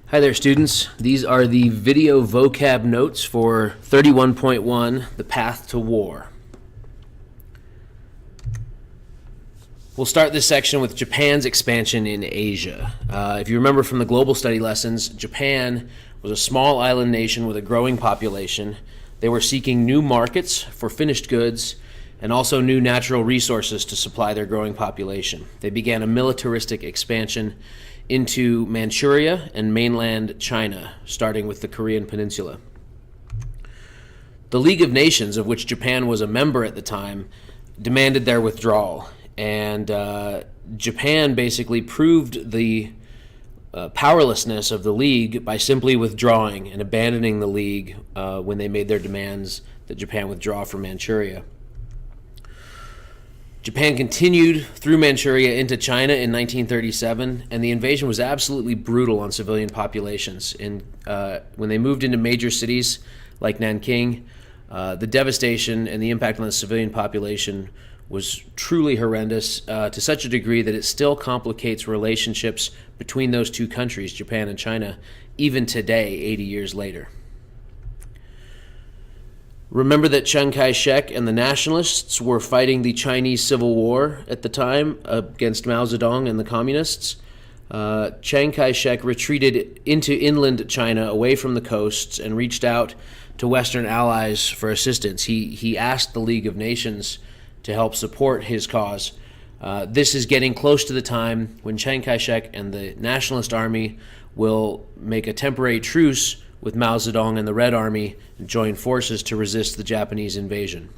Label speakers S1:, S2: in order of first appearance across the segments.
S1: Hi there, students. These are the video vocab notes for 31.1, The Path to War. We'll start this section with Japan's expansion in Asia. If you remember from the global study lessons, Japan was a small island nation with a growing population. They were seeking new markets for finished goods and also new natural resources to supply their growing population. They began a militaristic expansion into Manchuria and mainland China, starting with the Korean Peninsula. The League of Nations, of which Japan was a member at the time, demanded their withdrawal, and Japan basically proved the powerlessness of the League by simply withdrawing and abandoning the League when they made their demands that Japan withdraw from Manchuria. Japan continued through Manchuria into China in 1937, and the invasion was absolutely brutal on civilian populations. When they moved into major cities like Nanking, the devastation and the impact on the civilian population was truly horrendous, to such a degree that it still complicates relationships between those two countries, Japan and China, even today, 80 years later. Remember that Chiang Kai-shek and the nationalists were fighting the Chinese Civil War at the time against Mao Zedong and the communists. Chiang Kai-shek retreated into inland China away from the coasts and reached out to Western allies for assistance. He asked the League of Nations to help support his cause. This is getting close to the time when Chiang Kai-shek and the Nationalist Army will make a temporary truce with Mao Zedong and the Red Army and join forces to resist the Japanese invasion.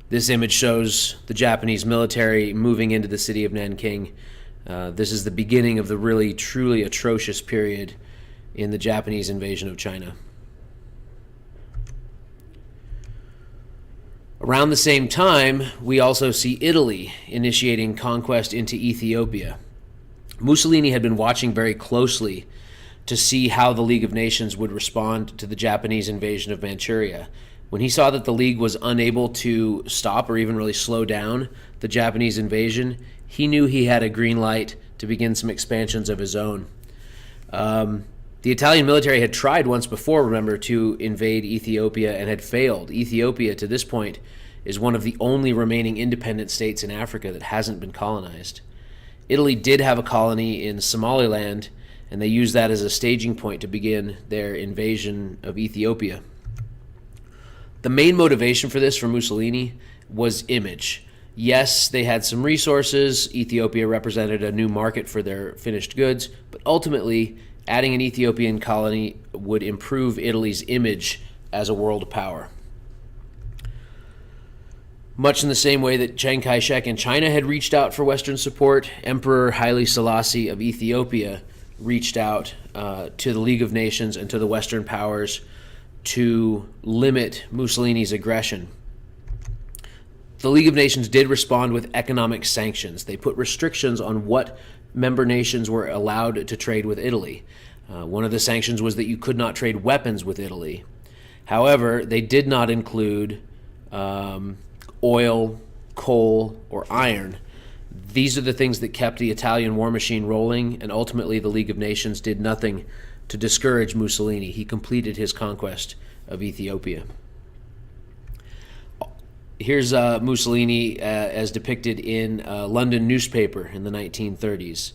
S1: This image shows the Japanese military moving into the city of Nanking. This is the beginning of the really, truly atrocious period in the Japanese invasion of China. Around the same time, we also see Italy initiating conquest into Ethiopia. Mussolini had been watching very closely to see how the League of Nations would respond to the Japanese invasion of Manchuria. When he saw that the League was unable to stop or even really slow down the Japanese invasion, he knew he had a green light to begin some expansions of his own. The Italian military had tried once before, remember, to invade Ethiopia and had failed. Ethiopia, to this point, is one of the only remaining independent states in Africa that hasn't been colonized. Italy did have a colony in Somaliland, and they used that as a staging point to begin their invasion of Ethiopia. The main motivation for this for Mussolini was image. Yes, they had some resources. Ethiopia represented a new market for their finished goods, but ultimately, adding an Ethiopian colony would improve Italy's image as a world power. Much in the same way that Chiang Kai-shek in China had reached out for Western support, Emperor Haile Selassie of Ethiopia reached out to the League of Nations and to the Western powers to limit Mussolini's aggression. The League of Nations did respond with economic sanctions. They put restrictions on what member nations were allowed to trade with Italy. One of the sanctions was that you could not trade weapons with Italy. However, they did not include oil, coal, or iron. These are the things that kept the Italian war machine rolling, and ultimately the League of Nations did nothing to discourage Mussolini. He completed his conquest of Ethiopia. Here's Mussolini as depicted in a London newspaper in the 1930s.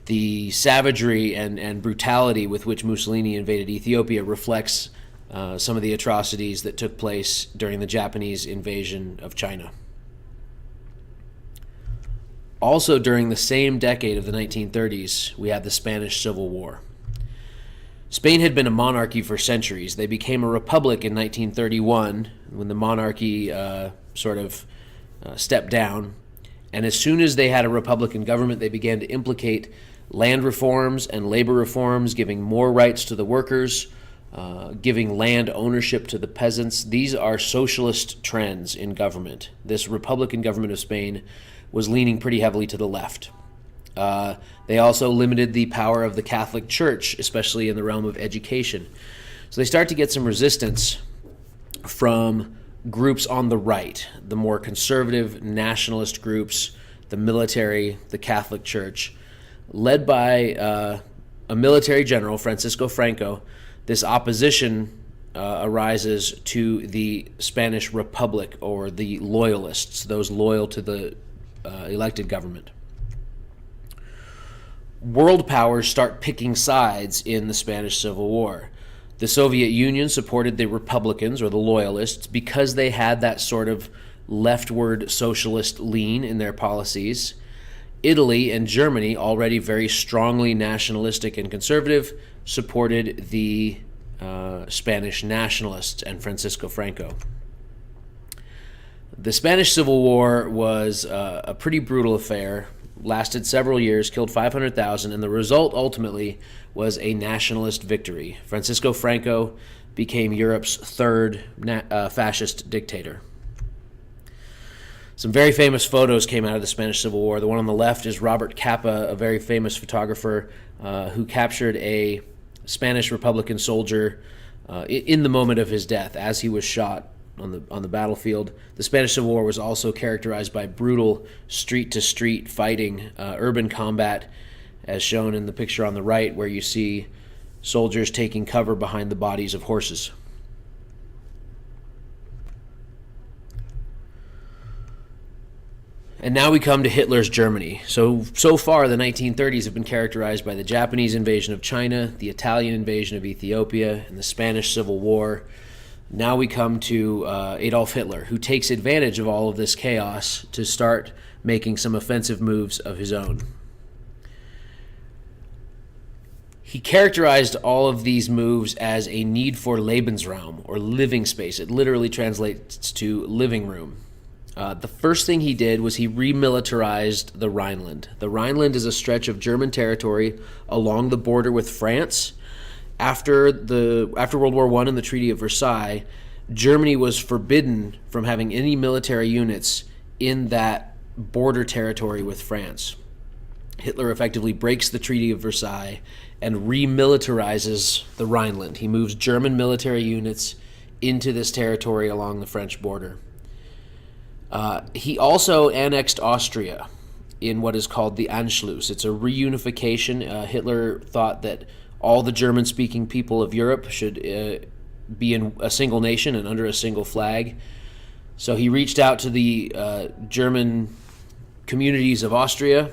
S1: The savagery and brutality with which Mussolini invaded Ethiopia reflects some of the atrocities that took place during the Japanese invasion of China. Also during the same decade of the 1930s, we had the Spanish Civil War. Spain had been a monarchy for centuries. They became a republic in 1931 when the monarchy stepped down. And as soon as they had a republican government, they began to implicate land reforms and labor reforms, giving more rights to the workers, giving land ownership to the peasants. These are socialist trends in government. This republican government of Spain was leaning pretty heavily to the left. They also limited the power of the Catholic Church, especially in the realm of education. So they start to get some resistance from groups on the right, the more conservative nationalist groups, the military, the Catholic Church. Led by a military general, Francisco Franco, this opposition arises to the Spanish Republic, or the loyalists, those loyal to the elected government. World powers start picking sides in the Spanish Civil War. The Soviet Union supported the Republicans, or the loyalists, because they had that sort of leftward socialist lean in their policies. Italy and Germany, already very strongly nationalistic and conservative, supported the Spanish nationalists and Francisco Franco. The Spanish Civil War was a pretty brutal affair, lasted several years, killed 500,000, and the result ultimately was a nationalist victory. Francisco Franco became Europe's third fascist dictator. Some very famous photos came out of the Spanish Civil War. The one on the left is Robert Capa, a very famous photographer who captured a Spanish Republican soldier in the moment of his death as he was shot on the battlefield. The Spanish Civil War was also characterized by brutal street-to-street fighting, urban combat, as shown in the picture on the right, where you see soldiers taking cover behind the bodies of horses. And now we come to Hitler's Germany. So far, the 1930s have been characterized by the Japanese invasion of China, the Italian invasion of Ethiopia, and the Spanish Civil War. Now we come to Adolf Hitler, who takes advantage of all of this chaos to start making some offensive moves of his own. He characterized all of these moves as a need for Lebensraum, or living space. It literally translates to living room. The first thing he did was he remilitarized the Rhineland. The Rhineland is a stretch of German territory along the border with France. After World War I and the Treaty of Versailles, Germany was forbidden from having any military units in that border territory with France. Hitler effectively breaks the Treaty of Versailles and remilitarizes the Rhineland. He moves German military units into this territory along the French border. He also annexed Austria in what is called the Anschluss. It's a reunification. Hitler thought that all the German-speaking people of Europe should be in a single nation and under a single flag. So he reached out to the German communities of Austria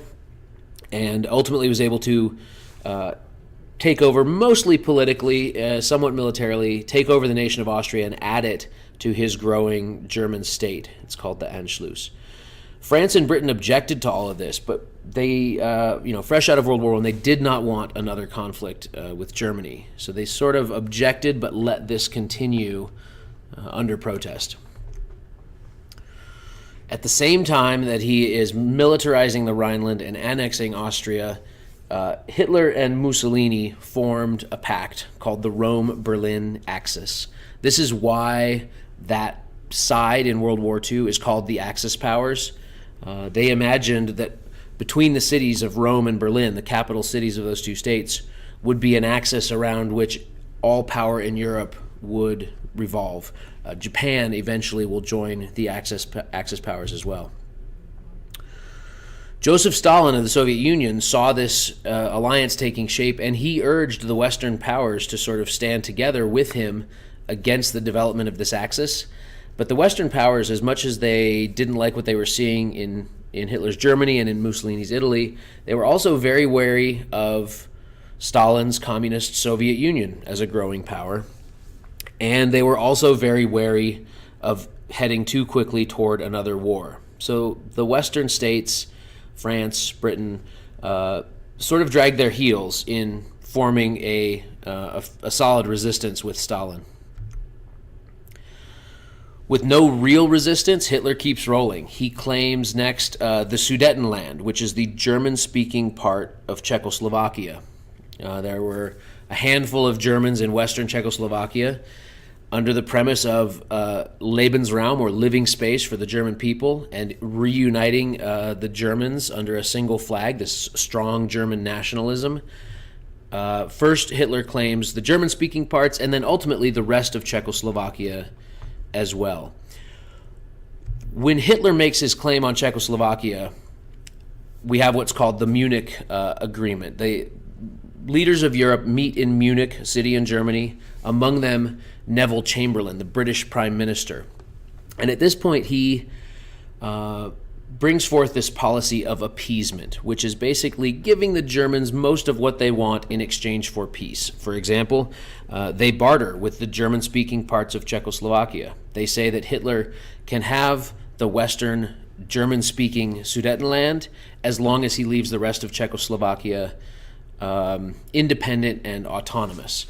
S1: and ultimately was able to take over, mostly politically, somewhat militarily, take over the nation of Austria and add it to his growing German state. It's called the Anschluss. France and Britain objected to all of this, but they, fresh out of World War I, they did not want another conflict with Germany. So they sort of objected, but let this continue under protest. At the same time that he is militarizing the Rhineland and annexing Austria, Hitler and Mussolini formed a pact called the Rome-Berlin Axis. This is why that side in World War II is called the Axis powers. They imagined that between the cities of Rome and Berlin, the capital cities of those two states, would be an axis around which all power in Europe would revolve. Japan eventually will join the Axis powers as well. Joseph Stalin of the Soviet Union saw this alliance taking shape, and he urged the Western powers to sort of stand together with him against the development of this axis. But the Western powers, as much as they didn't like what they were seeing in Hitler's Germany and in Mussolini's Italy, they were also very wary of Stalin's communist Soviet Union as a growing power. And they were also very wary of heading too quickly toward another war. So the Western states, France, Britain, sort of dragged their heels in forming a solid resistance with Stalin. With no real resistance, Hitler keeps rolling. He claims next the Sudetenland, which is the German-speaking part of Czechoslovakia. There were a handful of Germans in western Czechoslovakia under the premise of Lebensraum, or living space for the German people, and reuniting the Germans under a single flag, this strong German nationalism. First, Hitler claims the German-speaking parts, and then ultimately the rest of Czechoslovakia as well. When Hitler makes his claim on Czechoslovakia, we have what's called the Munich Agreement. The leaders of Europe meet in Munich, a city in Germany, among them Neville Chamberlain, the British Prime Minister. And at this point, he brings forth this policy of appeasement, which is basically giving the Germans most of what they want in exchange for peace. For example, they barter with the German-speaking parts of Czechoslovakia. They say that Hitler can have the Western German-speaking Sudetenland as long as he leaves the rest of Czechoslovakia independent and autonomous.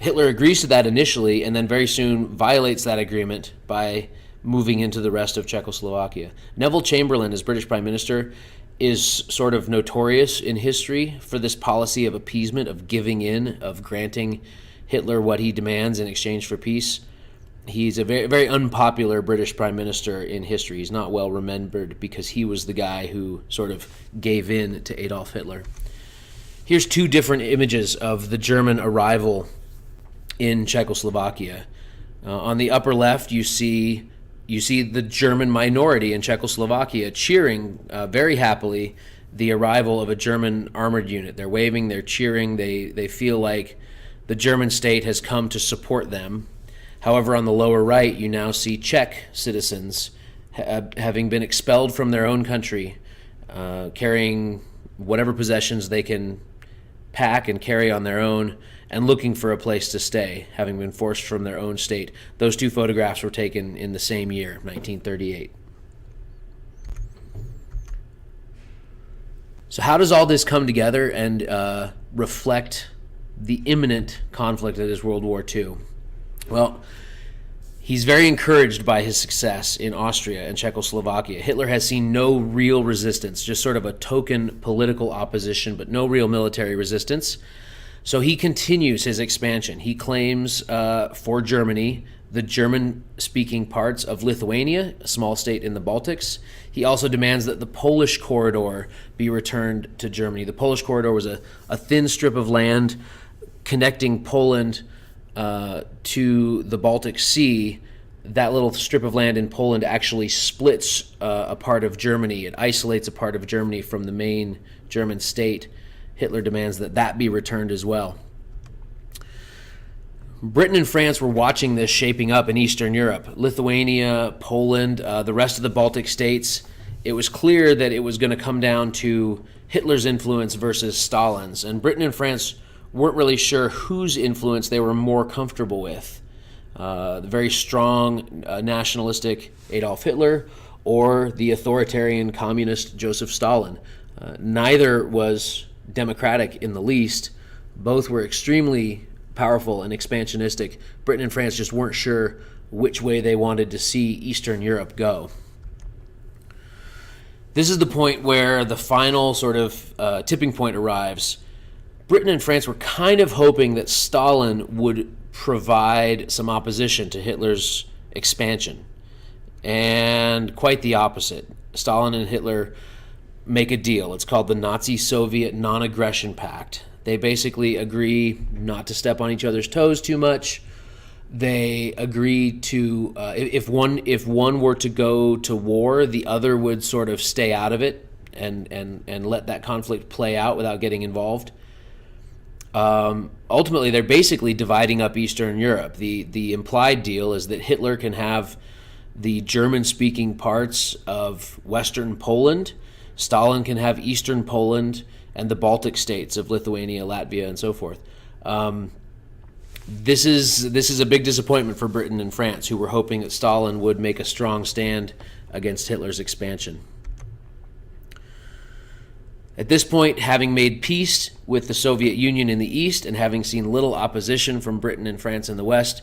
S1: Hitler agrees to that initially, and then very soon violates that agreement by moving into the rest of Czechoslovakia. Neville Chamberlain, as British Prime Minister, is sort of notorious in history for this policy of appeasement, of giving in, of granting Hitler what he demands in exchange for peace. He's a very, very unpopular British Prime Minister in history. He's not well remembered because he was the guy who sort of gave in to Adolf Hitler. Here's two different images of the German arrival in Czechoslovakia. On the upper left, you see the German minority in Czechoslovakia cheering very happily the arrival of a German armored unit. They're waving, they're cheering, they feel like the German state has come to support them. However, on the lower right, you now see Czech citizens having been expelled from their own country, carrying whatever possessions they can pack and carry on their own, and looking for a place to stay, having been forced from their own state. Those two photographs were taken in the same year, 1938. So how does all this come together and reflect the imminent conflict that is World War II? Well, he's very encouraged by his success in Austria and Czechoslovakia. Hitler has seen no real resistance, just sort of a token political opposition, but no real military resistance. So he continues his expansion. He claims for Germany the German-speaking parts of Lithuania, a small state in the Baltics. He also demands that the Polish corridor be returned to Germany. The Polish corridor was a thin strip of land connecting Poland to the Baltic Sea. That little strip of land in Poland actually splits a part of Germany. It isolates a part of Germany from the main German state. Hitler demands that that be returned as well. Britain and France were watching this shaping up in Eastern Europe. Lithuania, Poland, the rest of the Baltic states. It was clear that it was going to come down to Hitler's influence versus Stalin's. And Britain and France weren't really sure whose influence they were more comfortable with. The very strong nationalistic Adolf Hitler or the authoritarian communist Joseph Stalin. Neither was democratic in the least. Both were extremely powerful and expansionistic. Britain and France just weren't sure which way they wanted to see Eastern Europe go. This is the point where the final sort of tipping point arrives. Britain and France were kind of hoping that Stalin would provide some opposition to Hitler's expansion. And quite the opposite. Stalin and Hitler make a deal. It's called the Nazi-Soviet Non-Aggression Pact. They basically agree not to step on each other's toes too much. They agree to, if one were to go to war, the other would sort of stay out of it and let that conflict play out without getting involved. Ultimately, they're basically dividing up Eastern Europe. The implied deal is that Hitler can have the German-speaking parts of Western Poland. Stalin can have Eastern Poland and the Baltic states of Lithuania, Latvia, and so forth. This is a big disappointment for Britain and France, who were hoping that Stalin would make a strong stand against Hitler's expansion. At this point, having made peace with the Soviet Union in the East and having seen little opposition from Britain and France in the West,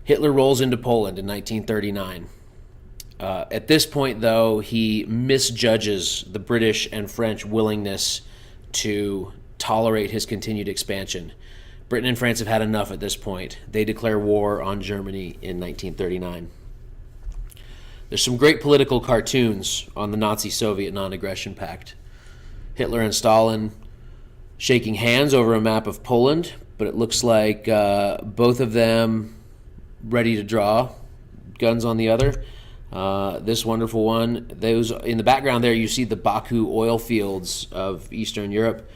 S1: Hitler rolls into Poland in 1939. At this point, though, he misjudges the British and French willingness to tolerate his continued expansion. Britain and France have had enough at this point. They declare war on Germany in 1939. There's some great political cartoons on the Nazi-Soviet Non-Aggression Pact. Hitler and Stalin shaking hands over a map of Poland, but it looks like both of them ready to draw, guns on the other. This wonderful one. Those in the background there, you see the Baku oil fields of Eastern Europe.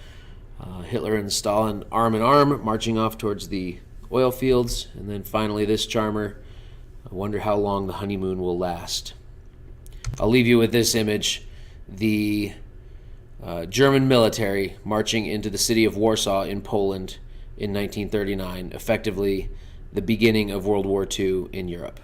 S1: Hitler and Stalin arm in arm, marching off towards the oil fields. And then finally this charmer. I wonder how long the honeymoon will last. I'll leave you with this image. The German military marching into the city of Warsaw in Poland in 1939, effectively the beginning of World War II in Europe.